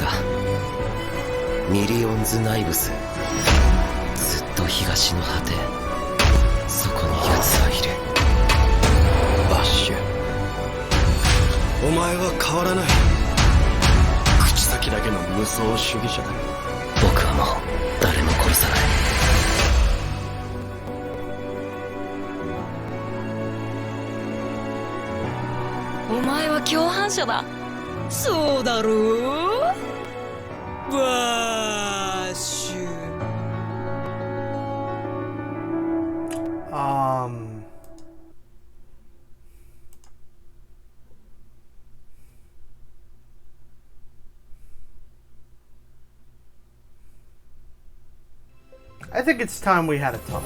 だ。ミリオンズナイブス。ずっと東の果て。そこに奴はいる。バッシュ。お前は変わらない。口先だけの無双主義者だ。僕はもう誰も殺さない。お前は共犯者だ。そうだろう？バッシュ。I think it's time we had a talk.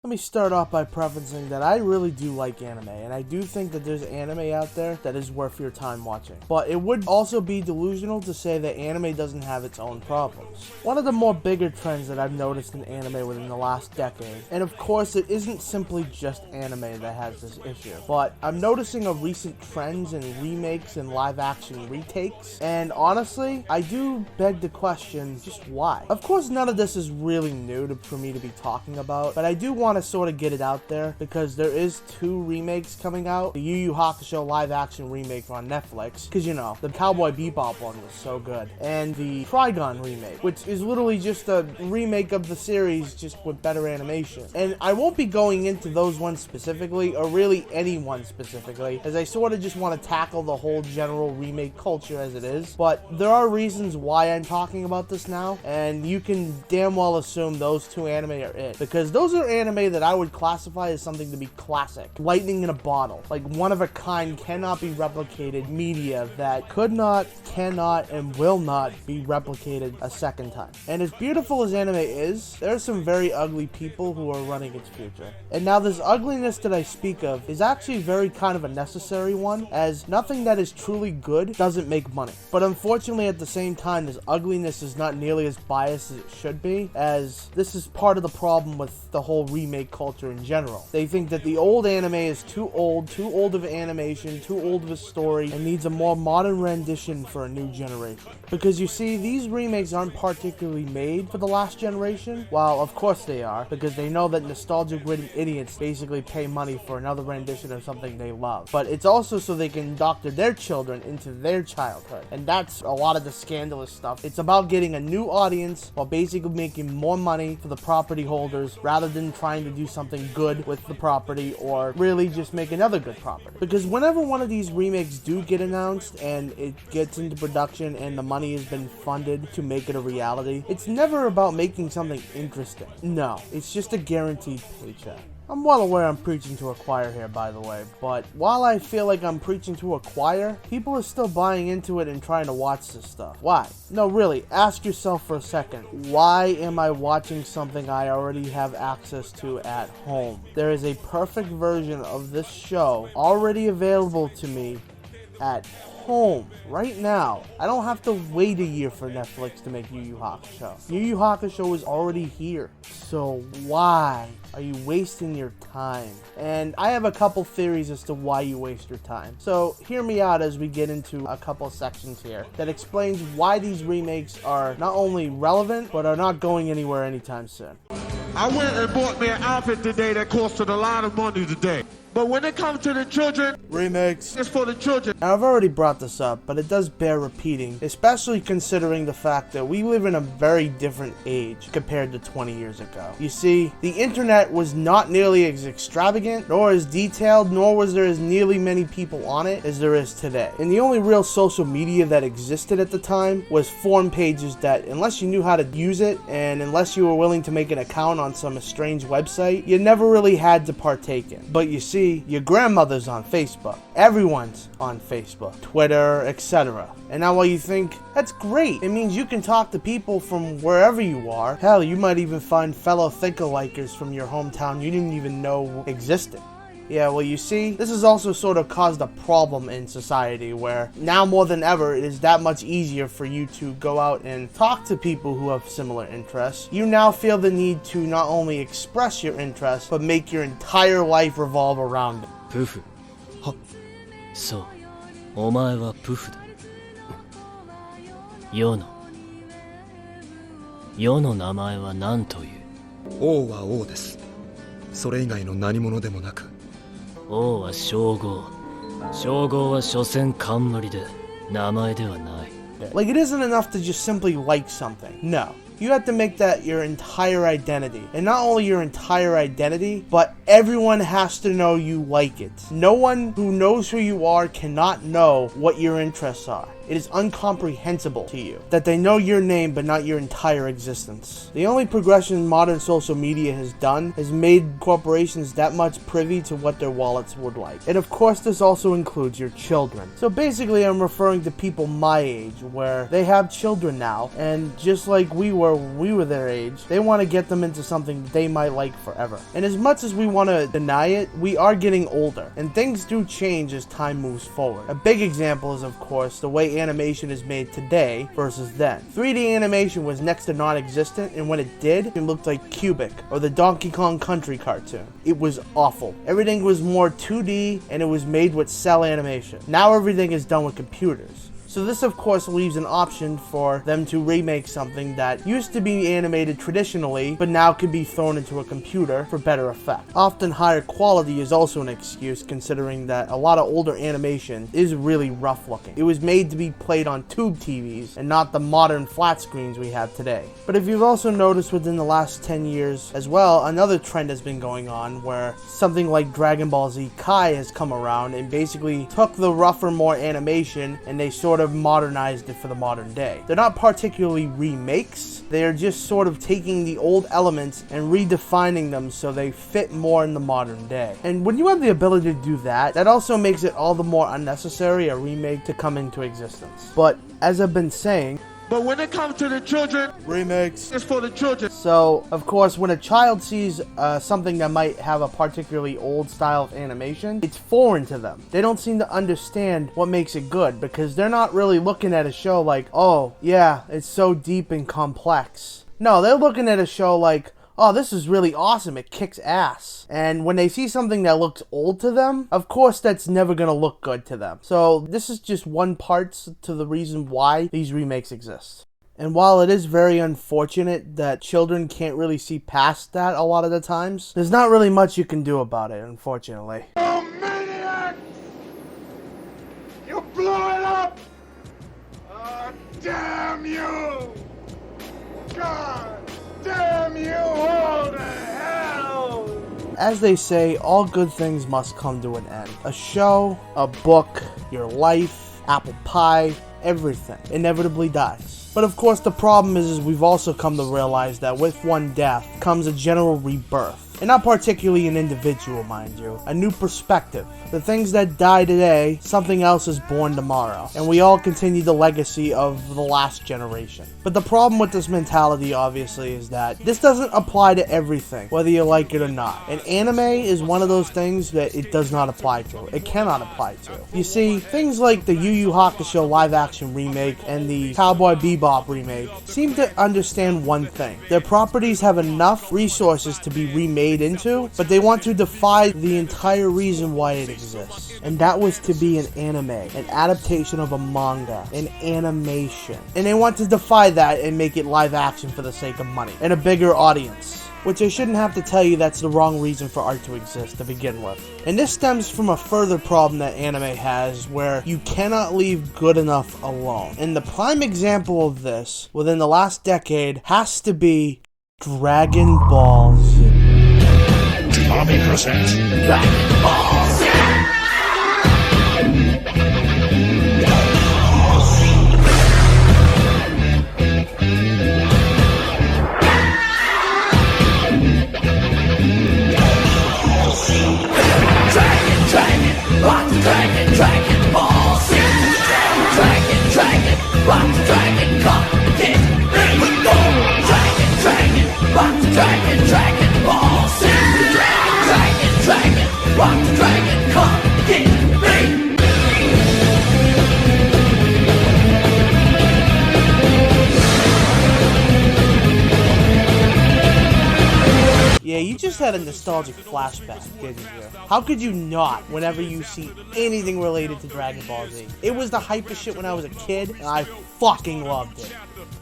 Let me start off by prefacing that I really do like anime, and I do think that there's anime out there that is worth your time watching. But it would also be delusional to say that anime doesn't have its own problems. One of the more bigger trends that I've noticed in anime within the last decade, and of course it isn't simply just anime that has this issue, but I'm noticing a recent trends in remakes and live action retakes, and honestly, I do beg the question, just why? Of course none of this is really new for me to be talking about, but I do want to sort of get it out there because there is 2 remakes coming out. The Yu Yu Hakusho live action remake on Netflix, because you know, the Cowboy Bebop one was so good, and the Trigun remake, which is literally just a remake of the series just with better animation. And I won't be going into those ones specifically, or really any one specifically, as I sort of just want to tackle the whole general remake culture as it is, but there are reasons why I'm talking about this now, and you can damn well assume those 2 anime are it, because those are anime that I would classify as something to be classic. Lightning in a bottle. Like one of a kind, cannot be replicated media that could not, cannot, and will not be replicated a second time. And as beautiful as anime is, there are some very ugly people who are running its future. And now this ugliness that I speak of is actually very kind of a necessary one, as nothing that is truly good doesn't make money. But unfortunately at the same time, this ugliness is not nearly as biased as it should be, as this is part of the problem with the whole remake culture in general. They think that the old anime is too old of animation, too old of a story, and needs a more modern rendition for a new generation. Because you see, these remakes aren't particularly made for the last generation. Well, of course they are, because they know that nostalgia-ridden idiots basically pay money for another rendition of something they love. But it's also so they can indoctrinate their children into their childhood. And that's a lot of the scandalous stuff. It's about getting a new audience while basically making more money for the property holders rather than trying to do something good with the property or really just make another good property. Because whenever one of these remakes do get announced and it gets into production and the money has been funded to make it a reality, it's never about making something interesting. No, it's just a guaranteed paycheck. I'm well aware I'm preaching to a choir here, by the way, but while I feel like I'm preaching to a choir, people are still buying into it and trying to watch this stuff. Why? No, really, ask yourself for a second. Why am I watching something I already have access to at home? There is a perfect version of this show already available to me at home right now. I don't have to wait a year for Netflix to make Yu Yu Hakusho. Yu Yu Hakusho is already here. So why are you wasting your time? And I have a couple theories as to why you waste your time. So hear me out as we get into a couple sections here that explains why these remakes are not only relevant, but are not going anywhere anytime soon. I went and bought me an outfit today that costed a lot of money today. But when it comes to the children, remakes, it's for the children. Now, I've already brought this up, but it does bear repeating, especially considering the fact that we live in a very different age compared to 20 years ago. You see, the internet was not nearly as extravagant, nor as detailed, nor was there as nearly many people on it as there is today. And the only real social media that existed at the time was forum pages that, unless you knew how to use it, and unless you were willing to make an account on some strange website, you never really had to partake in. But you see, your grandmother's on Facebook. Everyone's on Facebook, Twitter, etc. And now while you think, that's great, it means you can talk to people from wherever you are. Hell, you might even find fellow thinker-likers from your hometown you didn't even know existed. Yeah, well, you see, this has also sort of caused a problem in society where now more than ever, it is that much easier for you to go out and talk to people who have similar interests. You now feel the need to not only express your interests, but make your entire life revolve around it. 夫婦はそうお前はプフだ。世の名前は何という？王は王です。それ以外の何者でもなく。王は称号。称号は所詮冠で、名前ではない。Like, it isn't enough to just simply like something. No. You have to make that your entire identity. And not only your entire identity, but everyone has to know you like it. No one who knows who you are cannot know what your interests are. It is incomprehensible to you that they know your name but not your entire existence. The only progression modern social media has done has made corporations that much privy to what their wallets would like. And of course this also includes your children. So basically I'm referring to people my age where they have children now, and just like we were when we were their age, they want to get them into something they might like forever. And as much as we want to deny it, we are getting older and things do change as time moves forward. A big example is of course the way animation is made today versus then. 3D animation was next to non-existent, and when it did, it looked like Cubic or the Donkey Kong Country cartoon. It was awful. Everything was more 2D and it was made with cell animation. Now everything is done with computers. So this of course leaves an option for them to remake something that used to be animated traditionally, but now can be thrown into a computer for better effect. Often higher quality is also an excuse, considering that a lot of older animation is really rough looking. It was made to be played on tube TVs and not the modern flat screens we have today. But if you've also noticed within the last 10 years as well, another trend has been going on where something like Dragon Ball Z Kai has come around and basically took the rougher, more animation and they sort of modernized it for the modern day. They're not particularly remakes, they're just sort of taking the old elements and redefining them so they fit more in the modern day. And when you have the ability to do that, that also makes it all the more unnecessary a remake to come into existence. But as I've been saying, But when it comes to the children, remakes, it's for the children. so, of course, when a child sees something that might have a particularly old style of animation, it's foreign to them. They don't seem to understand what makes it good because they're not really looking at a show like, oh, yeah, it's so deep and complex. No, they're looking at a show like, oh, this is really awesome, it kicks ass. And when they see something that looks old to them, of course that's never gonna look good to them. So this is just one part to the reason why these remakes exist. And while it is very unfortunate that children can't really see past that a lot of the times, there's not really much you can do about it, unfortunately. Oh, maniac! You blew it up! Oh, damn you! God damn you all to hell! As they say, all good things must come to an end. A show, a book, your life, apple pie, everything inevitably dies. But of course the problem is we've also come to realize that with one death comes a general rebirth. And not particularly an individual, mind you. A new perspective. The things that die today, something else is born tomorrow. And we all continue the legacy of the last generation. But the problem with this mentality, obviously, is that this doesn't apply to everything, whether you like it or not. And anime is one of those things that it does not apply to. It cannot apply to. You see, things like the Yu Yu Hakusho live-action remake and the Cowboy Bebop remake seem to understand one thing. Their properties have enough resources to be remade into, but they want to defy the entire reason why it exists. And that was to be an anime, an adaptation of a manga, an animation. And they want to defy that and make it live action for the sake of money and a bigger audience. Which I shouldn't have to tell you that's the wrong reason for art to exist to begin with. And this stems from a further problem that anime has where you cannot leave good enough alone. And the prime example of this within the last decade has to be Dragon Ball Z. Tommy presents Dragon Ball Z. Dragon Ball Z. Dragon, rock the dragon, come get ready, go. Dragon, rock the dragon, Dragon Ball Z. Dragon, rock the dragon. just had a nostalgic flashback, didn't you? How could you not whenever you see anything related to Dragon Ball Z? It was the hypest shit when I was a kid, and I fucking loved it.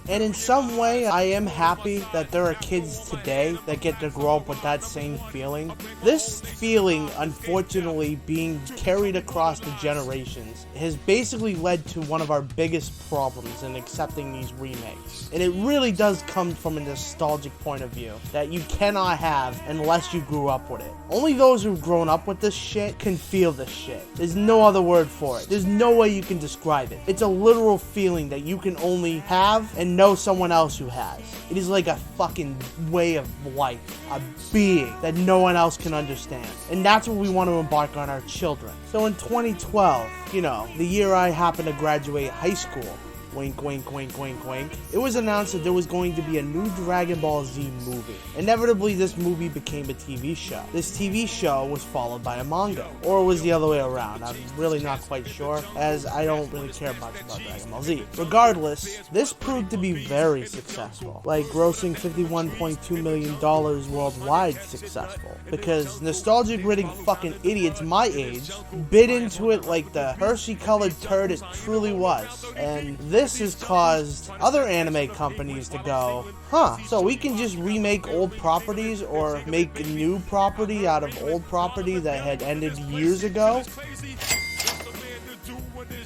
And in some way, I am happy that there are kids today that get to grow up with that same feeling. This feeling, unfortunately, being carried across the generations has basically led to one of our biggest problems in accepting these remakes. And it really does come from a nostalgic point of view that you cannot have unless you grew up with it. Only those who've grown up with this shit can feel this shit. There's no other word for it. There's no way you can describe it. It's a literal feeling that you can only have and know someone else who has. It is like a fucking way of life, a being that no one else can understand. And that's what we want to embark on our children. So in 2012, you know, the year I happened to graduate high school, wink, wink, wink, wink, wink, it was announced that there was going to be a new Dragon Ball Z movie. Inevitably, this movie became a TV show. This TV show was followed by a manga, or it was the other way around. I'm really not quite sure, as I don't really care much about Dragon Ball Z. Regardless, this proved to be very successful, like grossing $51.2 million worldwide successful, because nostalgic-ridden fucking idiots my age bit into it like the Hershey-colored turd it truly was, and this has caused other anime companies to go, huh, so we can just remake old properties or make a new property out of old property that had ended years ago?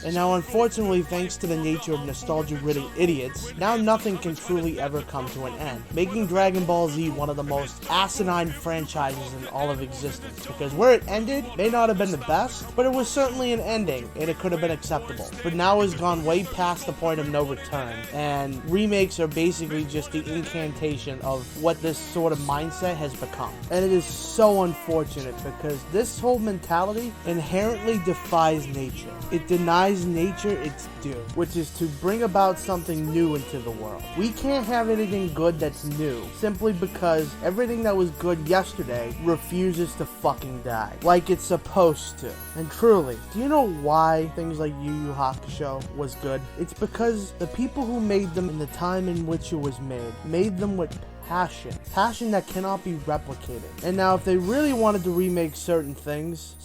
And now, unfortunately, thanks to the nature of nostalgia-ridden idiots, now nothing can truly ever come to an end, making Dragon Ball Z one of the most asinine franchises in all of existence, because where it ended may not have been the best, but it was certainly an ending, and it could have been acceptable. But now it's gone way past the point of no return, and remakes are basically just the incantation of what this sort of mindset has become. And it is so unfortunate, because this whole mentality inherently defies nature. It denies nature its due, which is to bring about something new into the world. We can't have anything good that's new, simply because everything that was good yesterday refuses to fucking die, like it's supposed to. And truly, do you know why things like Yu Yu Hakusho was good? It's because the people who made them in the time in which it was made them with passion that cannot be replicated. And now if they really wanted to remake certain things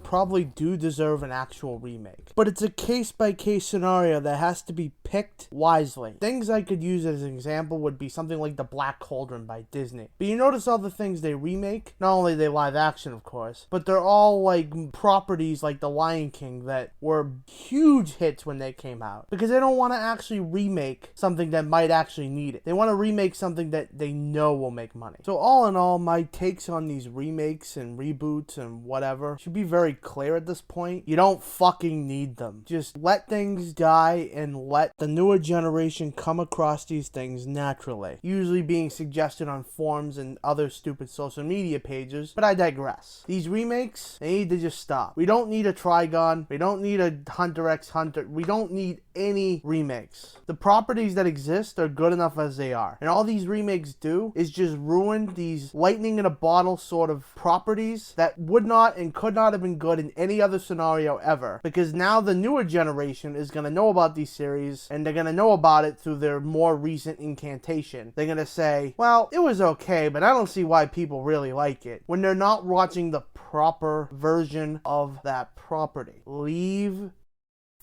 probably do deserve an actual remake. But it's a case-by-case scenario that has to be picked wisely. Things I could use as an example would be something like The Black Cauldron by Disney. But you notice all the things they remake? Not only are they live action, of course, but they're all like properties like The Lion King that were huge hits when they came out. Because they don't want to actually remake something that might actually need it. They want to remake something that they know will make money. So all in all, my takes on these remakes and reboots and whatever should be very clear at this point. You don't fucking need them. Just let things die and let the newer generation come across these things naturally. Usually being suggested on forums and other stupid social media pages, but I digress. These remakes, they need to just stop. We don't need a Trigon. We don't need a Hunter x Hunter. We don't need any remakes. The properties that exist are good enough as they are. And all these remakes do is just ruin these lightning in a bottle sort of properties that would not and could not have been good in any other scenario ever. Because now the newer generation is going to know about these series, and they're going to know about it through their more recent incantation. They're going to say, well, it was okay, but I don't see why people really like it, when they're not watching the proper version of that property. Leave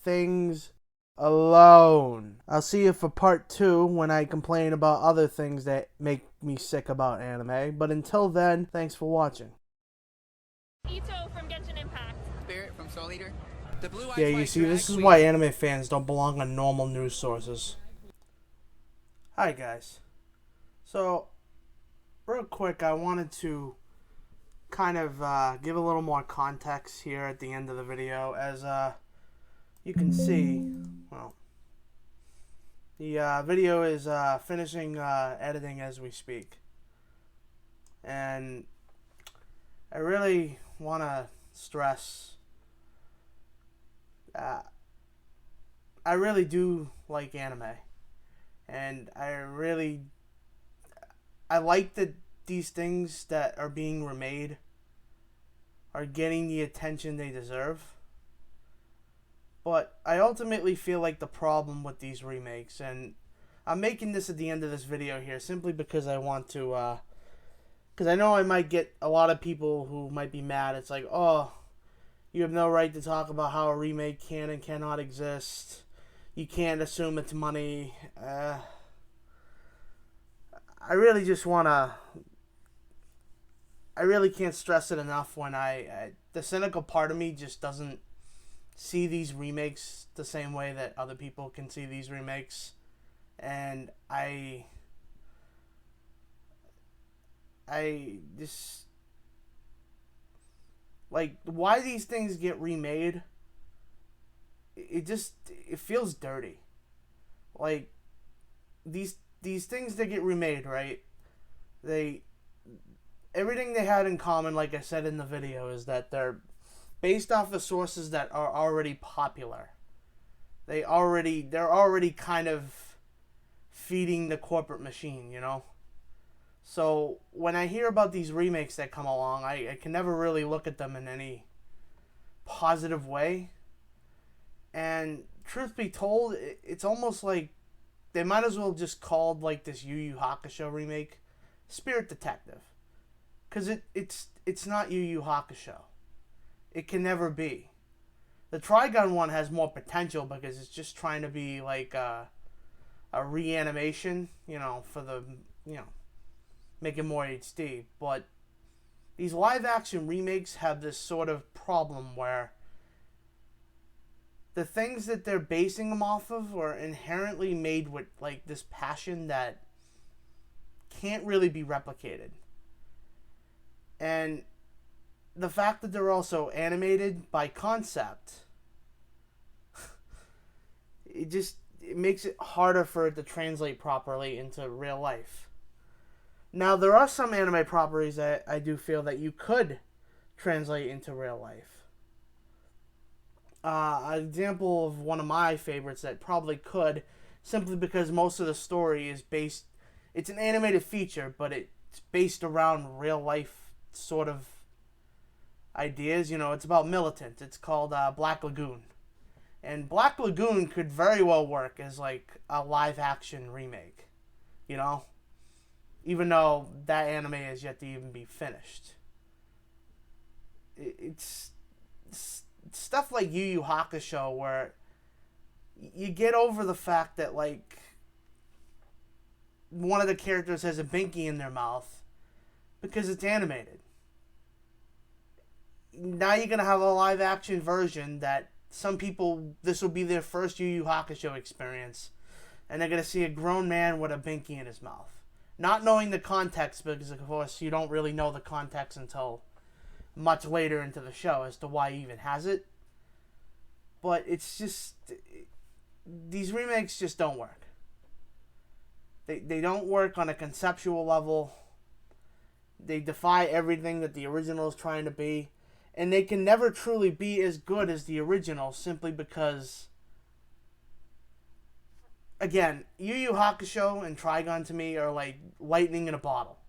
things alone. I'll see you for part 2 when I complain about other things that make me sick about anime. But until then, thanks for watching. Ito from Genshin Impact. Spirit from Soul Eater. The blue Yeah, you see, this is why anime fans don't belong on normal news sources. Hi guys. So, real quick, I wanted to kind of give a little more context here at the end of the video, as you can see, well, the video is finishing editing as we speak, and I really want to stress that I really do like anime, and I like that these things that are being remade are getting the attention they deserve. But I ultimately feel like the problem with these remakes, and I'm making this at the end of this video here simply because I want to Because I know I might get a lot of people who might be mad. It's like, oh, you have no right to talk about how a remake can and cannot exist. You can't assume it's money. I really just want to... I really can't stress it enough when the cynical part of me just doesn't see these remakes the same way that other people can see these remakes. And I just... Like, why these things get remade, it feels dirty. Like, these things that get remade, right? Everything they had in common, like I said in the video, is that they're based off of sources that are already popular. They're already kind of feeding the corporate machine, you know? So when I hear about these remakes that come along, I can never really look at them in any positive way. And truth be told, it's almost like they might as well just called like this Yu Yu Hakusho remake Spirit Detective. Because it's not Yu Yu Hakusho. It can never be. The Trigun one has more potential because it's just trying to be like a reanimation, you know, for the, you know, make it more HD. But these live action remakes have this sort of problem where the things that they're basing them off of are inherently made with like this passion that can't really be replicated. And the fact that they're also animated by concept, it makes it harder for it to translate properly into real life. Now, there are some anime properties that I do feel that you could translate into real life. An example of one of my favorites that probably could, simply because most of the story is based... It's an animated feature, but it's based around real life sort of ideas. You know, it's about Militant. It's called Black Lagoon. And Black Lagoon could very well work as like a live action remake, you know? Even though that anime is yet to even be finished. It's stuff like Yu Yu Hakusho where you get over the fact that like one of the characters has a binky in their mouth because it's animated. Now you're going to have a live action version that some people, this will be their first Yu Yu Hakusho experience, and they're going to see a grown man with a binky in his mouth. Not knowing the context, because of course you don't really know the context until much later into the show as to why he even has it. But it's just... These remakes just don't work. They don't work on a conceptual level. They defy everything that the original is trying to be. And they can never truly be as good as the original simply because... Again, Yu Yu Hakusho and Trigun to me are like lightning in a bottle.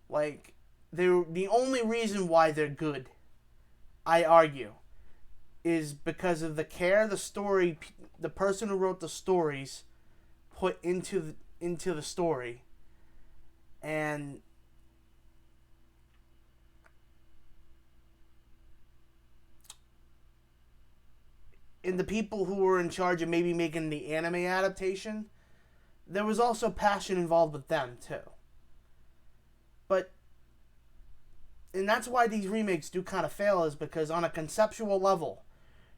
Like, they're the only reason why they're good, I argue, is because of the care the story, the person who wrote the stories put into the story. And the people who were in charge of maybe making the anime adaptation, there was also passion involved with them too. And that's why these remakes do kind of fail, is because on a conceptual level,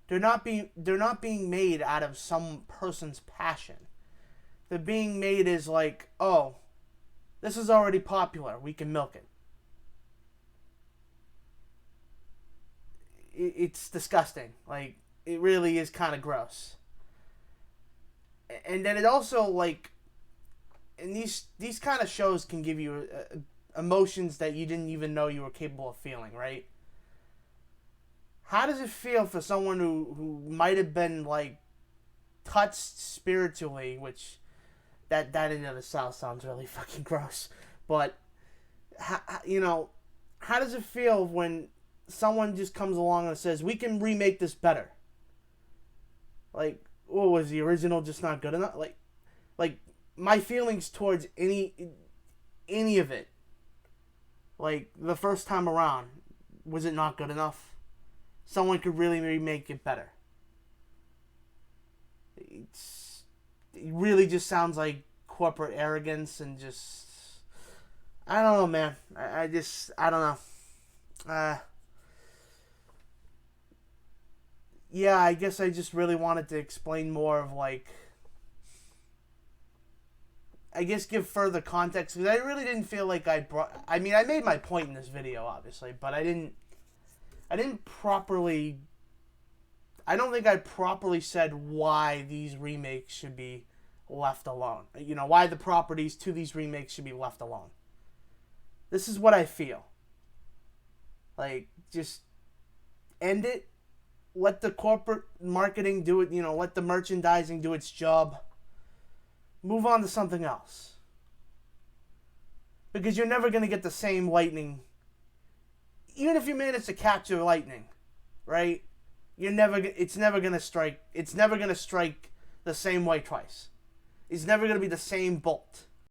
they're not being made out of some person's passion. They're being made as like, oh, this is already popular, we can milk it. It's disgusting. Like, it really is kind of gross. And then it also, like, and these kind of shows can give you emotions that you didn't even know you were capable of feeling, right? How does it feel for someone who might have been, like, touched spiritually, which that in and of itself sounds really fucking gross, but, you know, how does it feel when someone just comes along and says, we can remake this better? Like, oh, was the original just not good enough? Like my feelings towards any of it Like, the first time around, was it not good enough? Someone could really remake it better. It really just sounds like corporate arrogance and just... I don't know, man. I don't know. Yeah, I guess I just really wanted to explain more of, like... I guess give further context, because I really didn't feel like I made my point in this video, obviously, but I don't think I properly said why these remakes should be left alone. You know, why the properties to these remakes should be left alone. This is what I feel. Like, just end it. Let the corporate marketing do it, you know, let the merchandising do its job. Move on to something else. Because you're never going to get the same lightning. Even if you manage to capture lightning, right? It's never going to strike the same way twice. It's never going to be the same bolt.